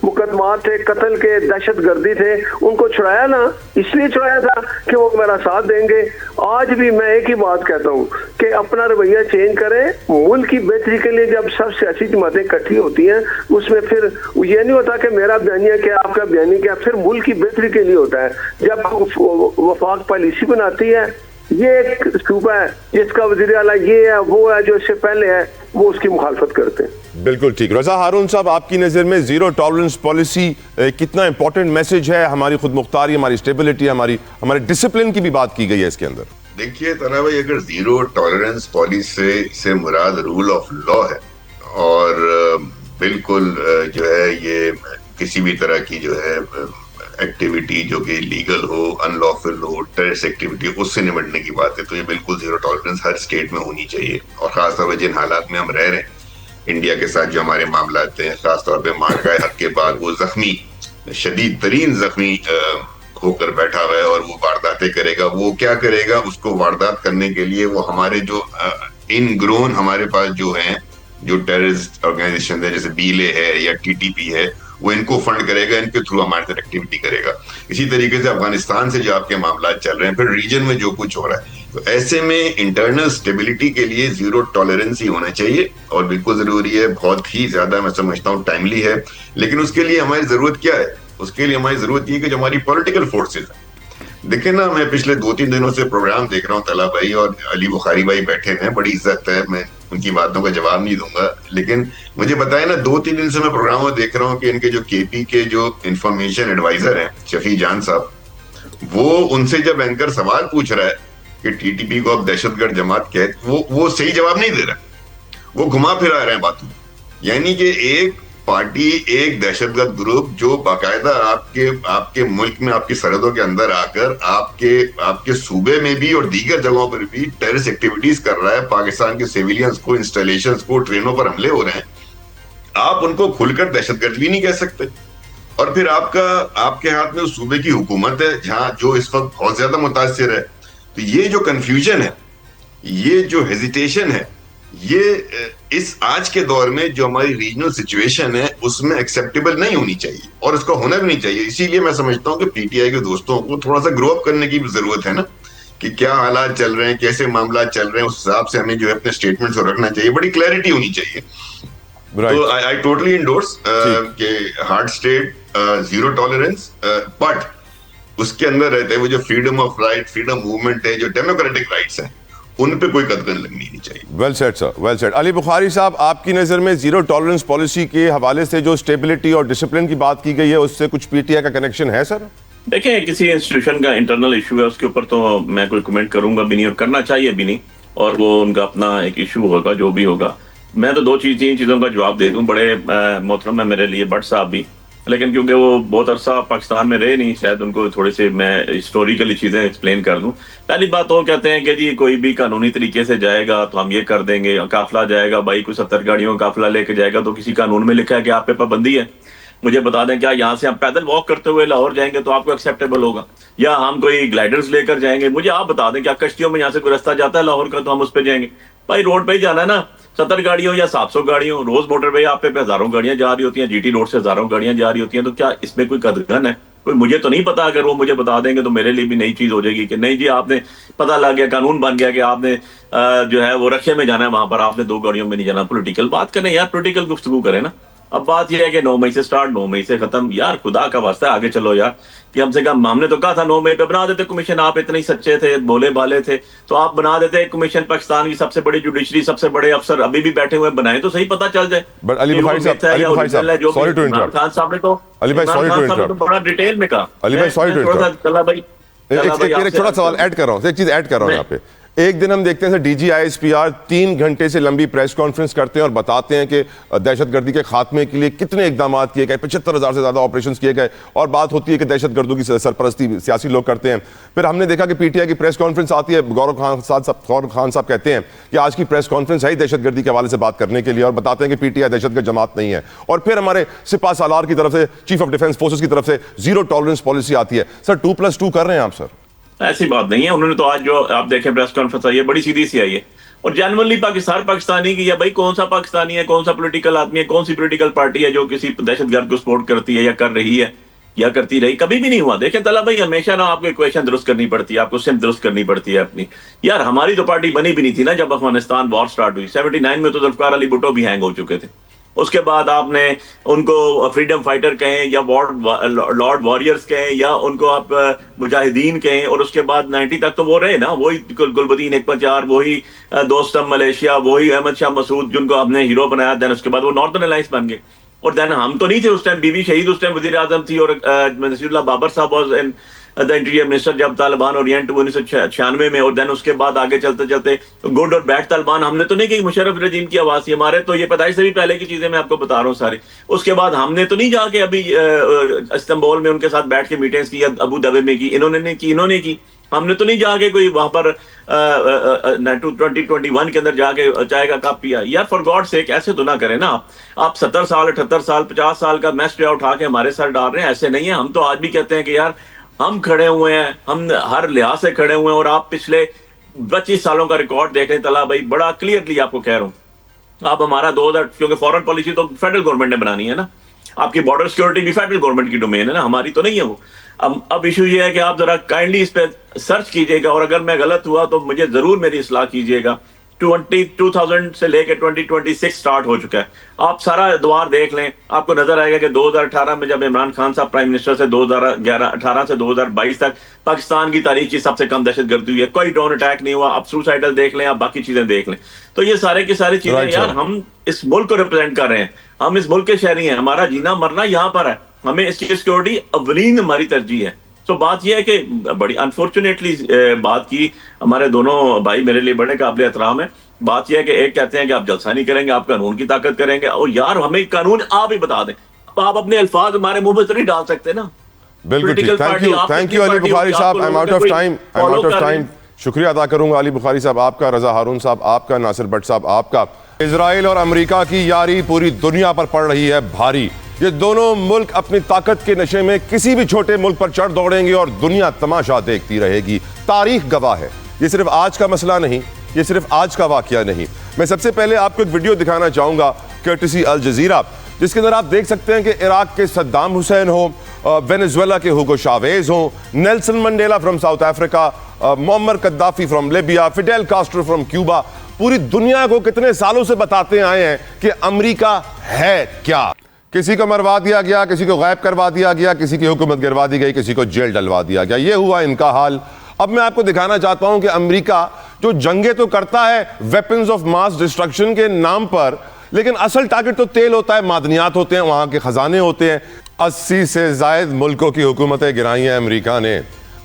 मुकदमा थे, कत्ल के, दहशतगर्दी थे, उनको छुड़ाया ना, इसलिए छुड़ाया था कि वो मेरा साथ देंगे। आज भी मैं एक ही बात कहता हूँ कि अपना रवैया चेंज करें। मुल्क की बेहतरी के लिए जब सब सियासी जमातें इकट्ठी होती हैं, उसमें फिर ये नहीं होता कि मेरा क्या आपका बयानी क्या, फिर मुल्क की बेहतरी के लिए होता है। जब वफाक पॉलिसी बनाती है, ये एक सूबा है जिसका वज़ीर आला ये है वो है, जो इससे पहले है वो उसकी मुखालफत करते हैं। बिल्कुल ठीक। रजा हारून साहब, आपकी नज़र में जीरो टॉलरेंस पॉलिसी कितना इंपॉर्टेंट मैसेज है? हमारी खुद मुख्तारी, हमारी स्टेबिलिटी, हमारे डिसिप्लिन की भी बात की गई है इसके अंदर। देखिए तला भाई, अगर जीरो टॉलरेंस पॉलिसी से मुराद रूल ऑफ लॉ है और बिल्कुल जो है ये किसी भी तरह की जो है एक्टिविटी जो कि लीगल हो, अनलॉफुल हो, टेररिस्ट एक्टिविटी, उससे निपटने की बात है, तो ये बिल्कुल जीरो टॉलरेंस हर स्टेट में होनी चाहिए। और खासतौर पर जिन हालात में हम रह रहे हैं इंडिया के साथ, जो हमारे मामला हैं, खासतौर पे मारकाए हक के बाद वो जख्मी, शदीद तरीन जख्मी होकर बैठा हुआ है और वो वारदातें करेगा। वो क्या करेगा? उसको वारदात करने के लिए वो हमारे जो इन ग्रोन हमारे पास जो हैं, जो टेररिस्ट ऑर्गेनाइजेशन है, जैसे बीले है या टीटीपी है, वो इनको फंड करेगा, इनके थ्रू हमारे साथ एक्टिविटी करेगा। इसी तरीके से अफगानिस्तान से जो आपके मामला चल रहे हैं, फिर रीजन में जो कुछ हो रहा है, तो ऐसे में इंटरनल स्टेबिलिटी के लिए जीरो टॉलरेंस ही होना चाहिए और बिल्कुल जरूरी है, बहुत ही ज्यादा मैं समझता हूँ टाइमली है। लेकिन उसके लिए हमारी जरूरत क्या है? उसके लिए हमारी जरूरत ये कि जो हमारी पॉलिटिकल फोर्सेज है, देखे ना, मैं पिछले 2-3 दिनों से प्रोग्राम देख रहा हूँ तला भाई, और अली बुखारी भाई बैठे हैं, बड़ी इज्जत है, मैं उनकी बातों का जवाब नहीं दूंगा, लेकिन मुझे बताया ना, 2-3 दिन से मैं प्रोग्राम देख रहा हूँ कि इनके जो केपी के जो इंफॉर्मेशन एडवाइजर हैं शफी जान साहब, वो उनसे जब एंकर सवाल पूछ रहा है कि टीटीपी को अब दहशतगर्द जमात कहते, वो सही जवाब नहीं दे रहा, वो घुमा फिरा रहे हैं बातों। यानी कि एक पार्टी, एक दहशतगर्द ग्रुप जो बाकायदा आपके मुल्क में, आपकी सरहदों के अंदर आकर आपके सूबे में भी और दीगर जगहों पर भी टेररिस्ट एक्टिविटीज कर रहा है, पाकिस्तान के सिविलियंस को, इंस्टॉलेशंस को, ट्रेनों पर हमले हो रहे हैं, आप उनको खुलकर दहशतगर्द भी नहीं कह सकते। और फिर आपके हाथ में उस सूबे की हुकूमत है जहां जो इस वक्त बहुत ज्यादा मुतासिर है। तो ये जो कंफ्यूजन है, ये जो हेजिटेशन है, ये इस आज के दौर में जो हमारी रीजनल सिचुएशन है उसमें एक्सेप्टेबल नहीं होनी चाहिए और उसका होना भी नहीं चाहिए। इसीलिए मैं समझता हूं कि पीटीआई के दोस्तों को थोड़ा सा ग्रो अप करने की भी जरूरत है ना, कि क्या हालात चल रहे हैं, कैसे मामला चल रहे हैं, उस हिसाब से हमें जो है अपने स्टेटमेंट्स को रखना चाहिए, बड़ी क्लैरिटी होनी चाहिए। तो आई टोटली इंडोर्स के hard state, zero tolerance, but उसके अंदर रहते हुए जो freedom of right, freedom movement है, जो डेमोक्रेटिक राइट्स हैं, उन पे कोई कदगन लगनी नहीं चाहिए। Well said sir, well said. Ali Bukhari साहब, आपकी नज़र में जीरो टॉलरेंस पॉलिसी के हवाले से जो स्टेबिलिटी और डिसिप्लिन की बात की गई है, उससे कुछ पीटीआई का कनेक्शन है सर? देखें, किसी इंस्टीट्यूशन का इंटरनल इशू है, उसके ऊपर तो मैं कोई कमेंट करूंगा भी नहीं और करना चाहिए भी नहीं, और वो उनका अपना एक इशू होगा जो भी होगा। मैं तो तीन चीज़ों का जवाब दे दूं। बड़े मोहतरम है मेरे लिए भट्ट साहब भी, लेकिन क्योंकि वो बहुत अरसा पाकिस्तान में रहे नहीं, शायद उनको थोड़ी सी मैं हिस्टोरिकली चीज़ें एक्सप्लेन कर दूं। पहली बात वो कहते हैं कि जी कोई भी कानूनी तरीके से जाएगा तो हम ये कर देंगे, काफिला जाएगा, भाई कोई 70 गाड़ियों का काफिला लेके जाएगा तो किसी कानून में लिखा है कि आप पे पाबंदी है? मुझे बता दें, क्या यहाँ से हम पैदल वॉक करते हुए लाहौर जाएंगे तो आपको एक्सेप्टेबल होगा, या हम कोई ग्लाइडर्स लेकर जाएंगे? मुझे आप बता दें, क्या कश्तियों में यहाँ से कोई रास्ता जाता है लाहौर का तो हम उस पर जाएंगे? भाई रोड पे ही जाना है ना, 70 गाड़ियों या 700 गाड़ियों, रोज मोटरवे आप पे हजारों गाड़ियां जा रही होती हैं, जीटी रोड से हजारों गाड़ियां जा रही होती हैं, तो क्या इसमें कोई कदगन है? कोई मुझे तो नहीं पता। अगर वो मुझे बता देंगे तो मेरे लिए भी नई चीज हो जाएगी कि नहीं जी, आपने पता लग गया, कानून बन गया कि आपने जो है वो रखे में जाना है, वहां पर आपने 2 गाड़ियों में नहीं जाना। पॉलिटिकल बात करें यार, पॉलिटिकल गुफ्तगू करें ना। अब बात यह है कि 9 मई से स्टार्ट, 9 मई से खत्म। यार खुदा का वास्ता आगे चलो यार, कि हमसे कम, हमने तो कहा था 9 मई पे बना देते कमीशन, आप इतने ही सच्चे थे, भोले भाले थे, तो आप बना देते कमीशन। पाकिस्तान की सबसे बड़ी जुडिशरी, सबसे बड़े अफसर अभी भी बैठे हुए, बनाए तो सही, पता चल जाए। बट अली भाई साहब, सॉरी टू इंटरप्ट। खान साहब ने तो अली भाई सॉरी टू इंटरप्ट, बड़ा डिटेल में कहा। अली भाई सॉरी टू इंटरप्ट, एक छोटा सवाल ऐड कर रहा हूँ, एक चीज ऐड कर रहा हूँ यहाँ पे। एक दिन हम देखते हैं डीजी आईएसपीआर 3 घंटे से लंबी प्रेस कॉन्फ्रेंस करते हैं और बताते हैं कि दहशतगर्दी के खात्मे के लिए कितने इकदाम किए गए, 75,000 से ज़्यादा ऑपरेशंस किए गए, और बात होती है कि दहशतगर्दों की सरपरस्ती सियासी लोग करते हैं। फिर हमने देखा कि पीटीआई की प्रेस कॉन्फ्रेंस आती है, गौरव खान साहब कहते हैं कि आज की प्रेस कॉन्फ्रेंस है ही दहशतगर्दी के हवाले से बात करने के लिए, और बताते हैं कि पीटीआई दहशतगर्द जमात नहीं है। और फिर हमारे सिपा सालार की तरफ से, चीफ ऑफ डिफेंस फोर्सेस की तरफ से जीरो टॉलरेंस पॉलिसी आती है। सर 2+2 कर रहे हैं आप सर? ऐसी बात नहीं है। उन्होंने तो आज जो आप देखें प्रेस कॉन्फ्रेंस आई है, बड़ी सीधी सी आई है, और जनरली पाकिस्तानी की, या भाई कौन सा पाकिस्तानी है, कौन सा पॉलिटिकल आदमी है, कौन सी पॉलिटिकल पार्टी है जो किसी दहशतगर्द को सपोर्ट करती है या कर रही है या करती रही? कभी भी नहीं हुआ। देखें तला भाई, हमेशा ना आपको इक्वेशन दुरुस्त करनी पड़ती है, आपको सिम दुरुस्त करनी पड़ती है अपनी। यार हमारी तो पार्टी बनी भी नहीं थी ना जब अफगानिस्तान वॉर स्टार्ट हुई। 79 में तो जुल्फकार अली भुट्टो भी हैंग हो चुके थे। उसके बाद आपने उनको फ्रीडम फाइटर कहें या लॉर्ड वॉरियर्स कहें या उनको आप मुजाहिदीन कहें, और उसके बाद 90 तक तो वो रहे ना, वही गुलबदीन एकमचार, वही दोस्तम मलेशिया, वही अहमद शाह मसूद जिनको आपने हीरो बनाया। देन उसके बाद वो नॉर्दर्न अलायंस बन गए, और देन हम तो नहीं थे उस टाइम, बीवी शहीद उस टाइम वजीर आजम थी, और नसीरुल्लाह बाबर साहब was in the interior minister जब तालिबान ओरिएंट 1996 में, और देन उसके बाद आगे चलते चलते गुड और बैड तालिबान हमने तो नहीं की, मुशर्रफ रजीम की आवाज थी, हमारे तो ये पैदाइश से भी पहले की चीजें मैं आपको बता रहा हूँ सारी। उसके बाद हमने तो नहीं जाके अभी इस्तांबुल में उनके साथ बैठ के मीटिंग्स की, अबू धाबी में की, इन्होंने की, हमने तो नहीं जाके कोई वहां पर 2021 के अंदर जाके चाय का कप पिया। यार फॉर गॉड सेक ऐसे तो ना करें ना आप 70 साल 78 साल 50 साल का मैस पे उठा के हमारे सर डाल रहे हैं, ऐसे नहीं है। हम तो आज भी कहते हैं कि यार हम खड़े हुए हैं, हम हर लिहाज से खड़े हुए हैं, और आप पिछले 25 सालों का रिकॉर्ड देख लें तला भाई, बड़ा क्लियरली आपको कह रहा हूं। आप हमारा 2000, क्योंकि फॉरेन पॉलिसी तो फेडरल गवर्नमेंट ने बनानी है ना, आपकी बॉर्डर सिक्योरिटी भी फेडरल गवर्नमेंट की डोमेन है ना, हमारी तो नहीं है वो। अब इशू ये है कि आप जरा काइंडली इस पे सर्च कीजिएगा, और अगर मैं गलत हुआ तो मुझे जरूर मेरी इस्लाह कीजिएगा। 2000 से लेके 2026 स्टार्ट हो चुका है, आप सारा द्वार देख लें, आपको नजर आएगा कि 2018 में जब इमरान खान साहब प्राइम मिनिस्टर से 2018 से 2022 तक पाकिस्तान की तारीख की सबसे कम दहशतगर्दी हुई है, कोई ड्रोन अटैक नहीं हुआ। आप सुसाइडल देख लें, आप बाकी चीजें देख लें, तो ये सारे की सारी चीजें यार हम इस मुल्क को रिप्रेजेंट कर रहे हैं, हम इस मुल्क के शहरी हैं, हमारा जीना मरना यहाँ पर है, हमें इसकी सिक्योरिटी अवलीन हमारी तरजीह है। तो बात यह है कि बड़ी अनफॉर्चुनेटली बात की, हमारे दोनों भाई मेरे लिए बड़े काबिल एहतराम है। बात यह है कि एक कहते हैं कि आप जलसा नहीं करेंगे, आप कानून की ताकत करेंगे, और यार हमें कानून आप ही बता दें, आप अपने अल्फाज हमारे मुंह में तो नहीं डाल सकते ना। बिल्कुल ठीक, थैंक यू अली बुखारी साहब, I am out of time. शुक्रिया अदा करूंगा अली बुखारी साहब आपका, रजा हारून साहब आपका, नासिर भट्ट साहब आपका। इजराइल और अमेरिका की यारी पूरी दुनिया पर पड़ रही है भारी। ये दोनों मुल्क अपनी ताकत के नशे में किसी भी छोटे मुल्क पर चढ़ दौड़ेंगे और दुनिया तमाशा देखती रहेगी। तारीख गवाह है, ये सिर्फ आज का मसला नहीं, ये सिर्फ आज का वाकया नहीं। मैं सबसे पहले आपको एक वीडियो दिखाना चाहूंगा कर्टसी अल जजीरा, जिसके अंदर आप देख सकते हैं कि इराक के सद्दाम हुसैन हो, वेनेजुएला के हुगो शावेज हो, Nelson Mandela from South Africa, Muammar Gaddafi from Libya, Fidel Castro from Cuba, पूरी दुनिया को कितने सालों से बताते आए हैं कि अमेरिका है क्या। किसी को मरवा दिया गया, किसी को गायब करवा दिया गया, किसी की हुकूमत गिरवा दी गई, किसी को जेल डलवा दिया गया, ये हुआ इनका हाल। अब मैं आपको दिखाना चाहता हूं कि अमेरिका जो जंगें तो करता है वेपन्स ऑफ मास डिस्ट्रक्शन के नाम पर, लेकिन असल टारगेट तो तेल होता है, मादनियात होते हैं, वहां के खजाने होते हैं। 80 से जायद मुल्कों की हुकूमतें गिराई हैं अमेरिका ने।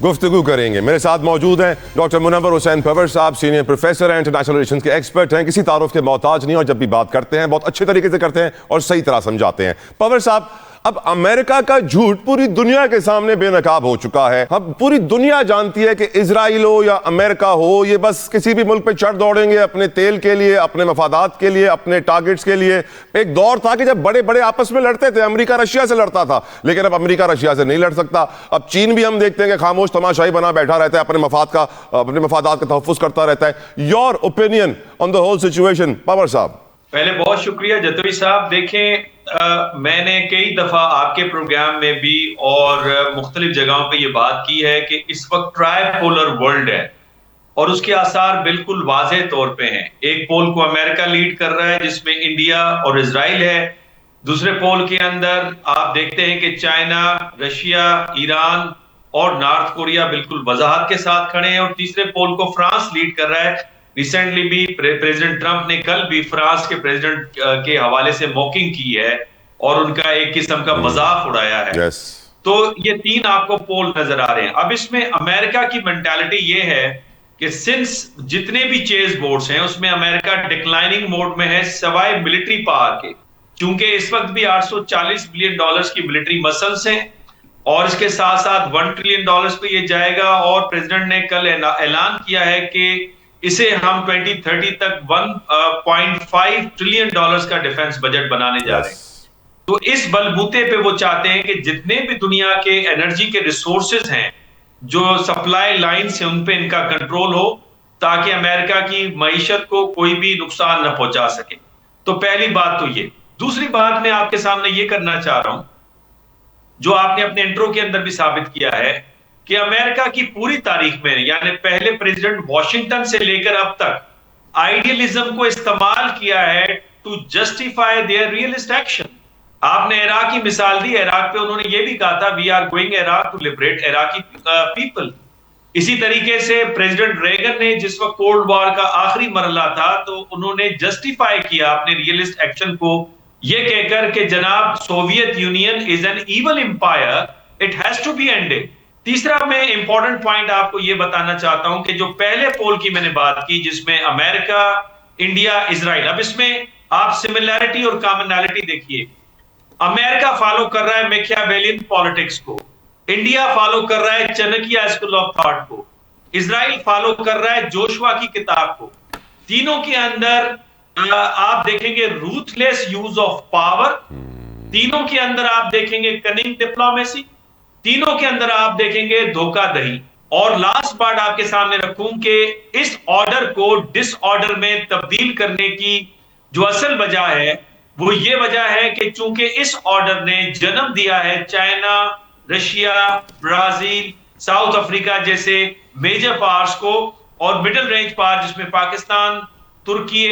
गुफ्तगू करेंगे, मेरे साथ मौजूद हैं doctor Munawwar Hussain Pawar sahab, senior professor हैं, इंटरनेशनल रिलेशंस के एक्सपर्ट हैं, किसी तारुफ के मोहताज नहीं, और जब भी बात करते हैं बहुत अच्छे तरीके से करते हैं और सही तरह समझाते हैं। पवर साहब, अब अमेरिका का झूठ पूरी दुनिया के सामने बेनकाब हो चुका है। अब पूरी दुनिया जानती है कि इजराइल हो या अमेरिका हो, ये बस किसी भी मुल्क पे चढ़ दौड़ेंगे अपने तेल के लिए, अपने मफादात के लिए, अपने टारगेट्स के लिए। एक दौर था कि जब बड़े बड़े आपस में लड़ते थे, अमेरिका रशिया से लड़ता था, लेकिन अब अमेरिका रशिया से नहीं लड़ सकता। अब चीन भी हम देखते हैं कि खामोश तमाशाई बना बैठा रहता है, अपने मफादात का तहफ़्फ़ुज़ करता रहता है। Your opinion on the whole situation Pawar sahab. पहले बहुत शुक्रिया जतवी साहब। देखें, मैंने कई दफ़ा आपके प्रोग्राम में भी और मुख्तलिफ जगहों पे ये बात की है कि इस वक्त ट्राइपोलर वर्ल्ड है और उसके आसार बिल्कुल वाज़ेह तौर पे हैं। एक पोल को अमेरिका लीड कर रहा है जिसमें इंडिया और इजराइल है, दूसरे पोल के अंदर आप देखते हैं कि चाइना, रशिया, ईरान और नॉर्थ कोरिया बिल्कुल वजाहत के साथ खड़े हैं, और तीसरे पोल को फ्रांस लीड कर रहा है। रिसेंटली भी प्रेसिडेंट ट्रंप ने कल भी फ्रांस के प्रेसिडेंट के हवाले से मॉकिंग की है और उनका एक किस्म का मजाक उड़ाया है। तो ये तीन आपको पोल नजर आ रहे हैं। अब इसमें अमेरिका की मेंटालिटी ये है कि सिंस जितने भी चेस बोर्ड्स हैं उसमें अमेरिका डिक्लाइनिंग मोड में है, सवाए मिलिट्री पावर के, क्योंकि इस वक्त भी $840 बिलियन की मिलिट्री मसल्स हैं और इसके साथ साथ $1 ट्रिलियन पे ये जाएगा। और प्रेसिडेंट ने कल ऐलान किया है कि इसे हम 2030 तक $1.5 ट्रिलियन का डिफेंस बजट बनाने जा रहे हैं। तो इस बलबूते पे वो चाहते हैं कि जितने भी दुनिया के एनर्जी के रिसोर्सेज हैं, जो सप्लाई लाइन्स हैं, उन पे इनका कंट्रोल हो ताकि अमेरिका की मईशत को कोई भी नुकसान न पहुंचा सके। तो पहली बात तो ये। दूसरी बात मैं आपके सामने ये करना चाह रहा हूं, जो आपने अपने इंट्रो के अंदर भी साबित किया है कि अमेरिका की पूरी तारीख में, यानी पहले प्रेसिडेंट वॉशिंगटन से लेकर अब तक, आइडियलिज्म को इस्तेमाल किया है to justify their realist action. आपने इराक की मिसाल दी, इराक पे उन्होंने ये भी कहा था, we are going Iraq to liberate Iraqi people. इसी तरीके से प्रेसिडेंट रेगन ने जिस वक्त कोल्ड वॉर का आखिरी मरहला था, तो उन्होंने जस्टिफाई किया अपने रियलिस्ट एक्शन को ये कहकर कि जनाब Soviet Union is an evil empire, it has to be ended. तीसरा मैं इंपॉर्टेंट पॉइंट आपको यह बताना चाहता हूं कि जो पहले पोल की मैंने बात की जिसमें अमेरिका, इंडिया, इजराइल, अब इसमें आप सिमिलैरिटी और कॉमनैलिटी देखिए। अमेरिका फॉलो कर रहा है मैकियावेलियन पॉलिटिक्स को, इंडिया फॉलो कर रहा है चाणक्य स्कूल ऑफ थॉट को, इजराइल फॉलो कर रहा है जोशुआ की किताब को। तीनों के अंदर आप देखेंगे रूथलेस यूज ऑफ पावर, तीनों के अंदर आप देखेंगे कनिंग डिप्लोमेसी, तीनों के अंदर आप देखेंगे धोखाधड़ी। और लास्ट पार्ट आपके सामने रखूं कि इस ऑर्डर को डिसऑर्डर में तब्दील करने की जो असल वजह है वो ये वजह है कि चूंकि इस ऑर्डर ने जन्म दिया है China, Russia, Brazil, south Africa जैसे मेजर पावर्स को, और मिडिल रेंज पावर जिसमें पाकिस्तान, तुर्की,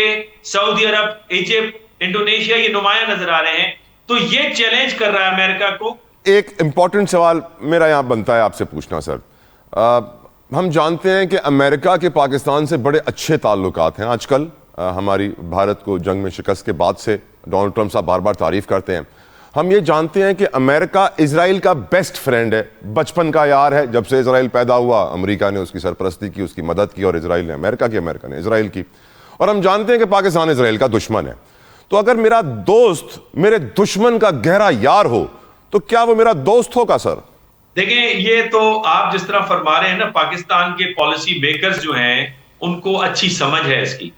सऊदी अरब, इजिप्ट, इंडोनेशिया ये नुमाया नजर आ रहे हैं। तो ये चैलेंज कर रहा है अमेरिका को। एक इंपॉर्टेंट सवाल मेरा यहाँ बनता है आपसे पूछना सर। हम जानते हैं कि अमेरिका के पाकिस्तान से बड़े अच्छे ताल्लुकात हैं आजकल। हमारी भारत को जंग में शिकस्त के बाद से डोनाल्ड ट्रंप साहब बार बार तारीफ करते हैं। हम ये जानते हैं कि अमेरिका इजराइल का बेस्ट फ्रेंड है, बचपन का यार है। जब से इजराइल पैदा हुआ अमेरिका ने उसकी सरपरस्ती की, उसकी मदद की, और इजराइल ने अमेरिका की, अमेरिका ने इजराइल की। और हम जानते हैं कि पाकिस्तान इजराइल का दुश्मन है। तो अगर मेरा दोस्त मेरे दुश्मन का गहरा यार हो तो क्या वो मेरा दोस्त होगा सर? देखिए, ये तो आप जिस तरह फरमा रहे हैं ना, पाकिस्तान के पॉलिसी मेकर्स जो हैं उनको अच्छी समझ है इसकी,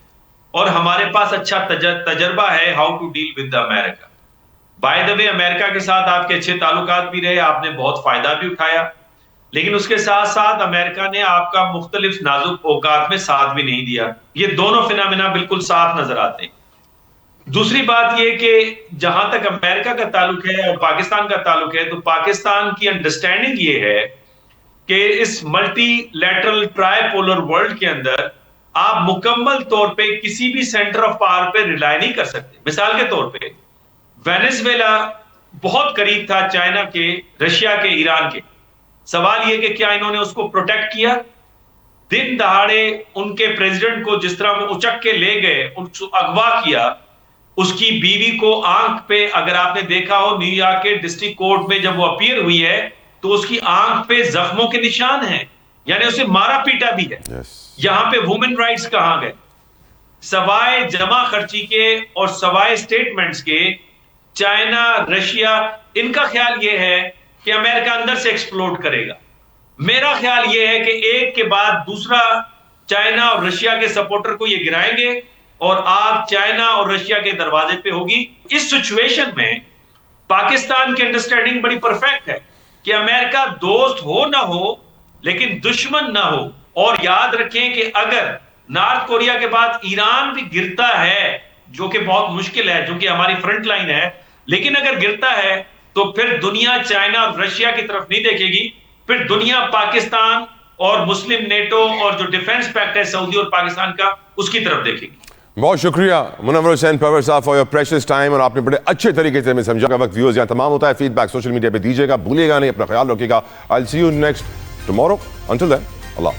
और हमारे पास अच्छा तजर्बा है how to deal with the America. By the way, America के साथ आपके अच्छे ताल्लुकात भी रहे, आपने बहुत फायदा भी उठाया, लेकिन उसके साथ साथ अमेरिका ने आपका मुख्तलिफ नाजुक औकात में साथ भी नहीं दिया। ये दोनों फिनोमेना बिल्कुल साफ नजर आते हैं। दूसरी बात यह कि जहां तक अमेरिका का ताल्लुक है और पाकिस्तान का ताल्लुक है, तो पाकिस्तान की अंडरस्टैंडिंग ये है कि इस मल्टीलैटरल ट्राइपोलर वर्ल्ड के अंदर आप मुकम्मल तौर पे किसी भी सेंटर ऑफ पावर पे रिलाय नहीं कर सकते। मिसाल के तौर पे वेनेजुएला बहुत करीब था चाइना के, रशिया के, ईरान के। सवाल यह कि क्या इन्होंने उसको प्रोटेक्ट किया? दिन दहाड़े उनके प्रेसिडेंट को जिस तरह वो उचक के ले गए, उसको अगवा किया, उसकी बीवी को आंख पे, अगर आपने देखा हो न्यूयॉर्क के डिस्ट्रिक्ट कोर्ट में जब वो अपीयर हुई है तो उसकी आंख पे जख्मों के निशान हैं, यानी उसे मारा पीटा भी है। यहां पे वुमेन राइट्स कहां गए? सवाए जमा खर्ची के और सवाए स्टेटमेंट्स के चाइना, रशिया, इनका ख्याल यह है कि अमेरिका अंदर से एक्सप्लोड करेगा। मेरा ख्याल यह है कि एक के बाद दूसरा चाइना और रशिया के सपोर्टर को ये गिराएंगे और आग चाइना और रशिया के दरवाजे पे होगी। इस सिचुएशन में पाकिस्तान की अंडरस्टैंडिंग बड़ी परफेक्ट है कि अमेरिका दोस्त हो ना हो लेकिन दुश्मन ना हो। और याद रखें कि अगर नॉर्थ कोरिया के बाद ईरान भी गिरता है, जो कि बहुत मुश्किल है, जो कि हमारी फ्रंट लाइन है, लेकिन अगर गिरता है तो फिर दुनिया चाइना और रशिया की तरफ नहीं देखेगी, फिर दुनिया पाकिस्तान और मुस्लिम नेटो और जो डिफेंस पैक्ट है सऊदी और पाकिस्तान का, उसकी तरफ देखेगी। बहुत शुक्रिया मुनव्वर हुसैन परवर साहब फॉर योर प्रेशियस टाइम, और आपने बड़े अच्छे तरीके से हमें समझा। का वक्त व्यूअर्स यहाँ तमाम होता है। फीडबैक सोशल मीडिया पे दीजिएगा, भूलिएगा नहीं, अपना ख्याल रखिएगा। I will see you next tomorrow. Until then, Allah.